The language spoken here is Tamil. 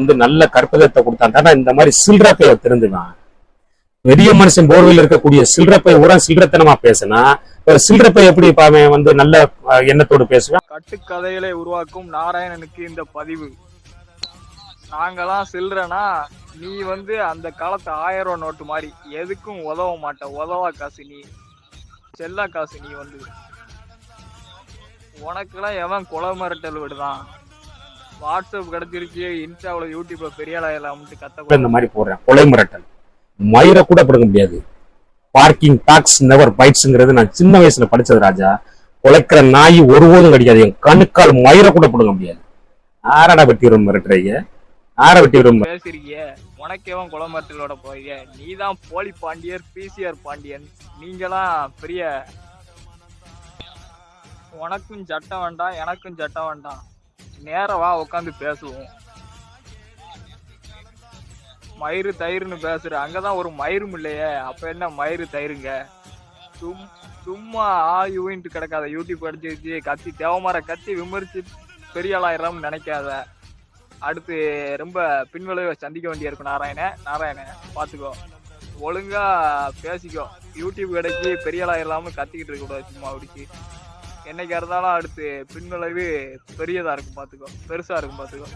வந்து நல்ல கற்பகத்தை கொடுத்தான்டா இந்த மாதிரி சில்லறப்பைய திருந்துவான். பெரிய மனுஷன் போர்வையில் இருக்கக்கூடிய சில்லறப்பை ஊரா சில்லறத்தனமா பேசினா சில்லறப்பை எப்படி அவன் வந்து நல்ல எண்ணத்தோடு பேசுவான். கட்டுக்கதைகளை உருவாக்கும் நாராயணனுக்கு இந்த பதிவு. நாங்கெல்லாம் சில்லறனா நீ வந்து அந்த காலத்து 1000 நோட்டு மாதிரி எதுக்கும் உதவ மாட்ட. உதவா காசு நீ, செல்லா காசு நீ வந்து. உனக்கெல்லாம் எவன் கொலை மிரட்டல் விடுதான்? வாட்ஸ்அப் கிடைச்சிருச்சு, இன்ஸ்டாவில் யூடியூப்ல பெரிய ஆளாயிரலாம்னு கத்த இந்த மாதிரி போடுறேன். கொலை மிரட்டல் மயிரை கூட பிடுங்க முடியாது. பார்க்கிங் டாக்ஸ் நெவர் பைட்ஸ்ங்கிறது நான் சின்ன வயசுல படிச்சது ராஜா. உழைக்கிற நாய் ஒருபோதும் கிடைக்காது. என் கணுக்கால் மயிரை கூட பிடுங்க முடியாது. ஆரடா வெட்டி விடும் மிரட்டுறீங்க, ஆர வெட்டி விடும் பேசுறீங்க. உனக்கேவன் கொலை மிரட்டலோட போறீங்க? நீதான் போலி பாண்டியர், பிசிஆர் பாண்டியன். நீங்களாம் பெரிய. உனக்கும் சட்டம் வேண்டாம், எனக்கும் சட்டம் வேண்டாம். நேரவா உட்காந்து பேசுவோம். மயிறு தயிர்னு பேசுற, அங்கதான் ஒரு மயிரும் இல்லையே, அப்ப என்ன மயிறு தயிருங்க? சும்மா ஆயுன்ட்டு கிடக்காத. யூடியூப் அடிச்சு கத்தி தேவமார கத்தி விமர்சி பெரிய ஆளாயிரம்னு நினைக்காத. அடுத்து ரொம்ப பின்விளைவை சந்திக்க வேண்டிய இருக்கும். நாராயண பாத்துக்கோ, ஒழுங்கா பேசிக்கோ. யூடியூப் கிடைச்சி பெரிய ஆளாயிரலாம்னு கத்திக்கிட்டு இருக்க கூடாது சும்மா அடிச்சு. என்னைக்கா இருந்தாலும் அடுத்து பின்விளைவு பெரியதா இருக்கும் பாத்துக்கோ, பெருசா இருக்கும் பாத்துக்கோ.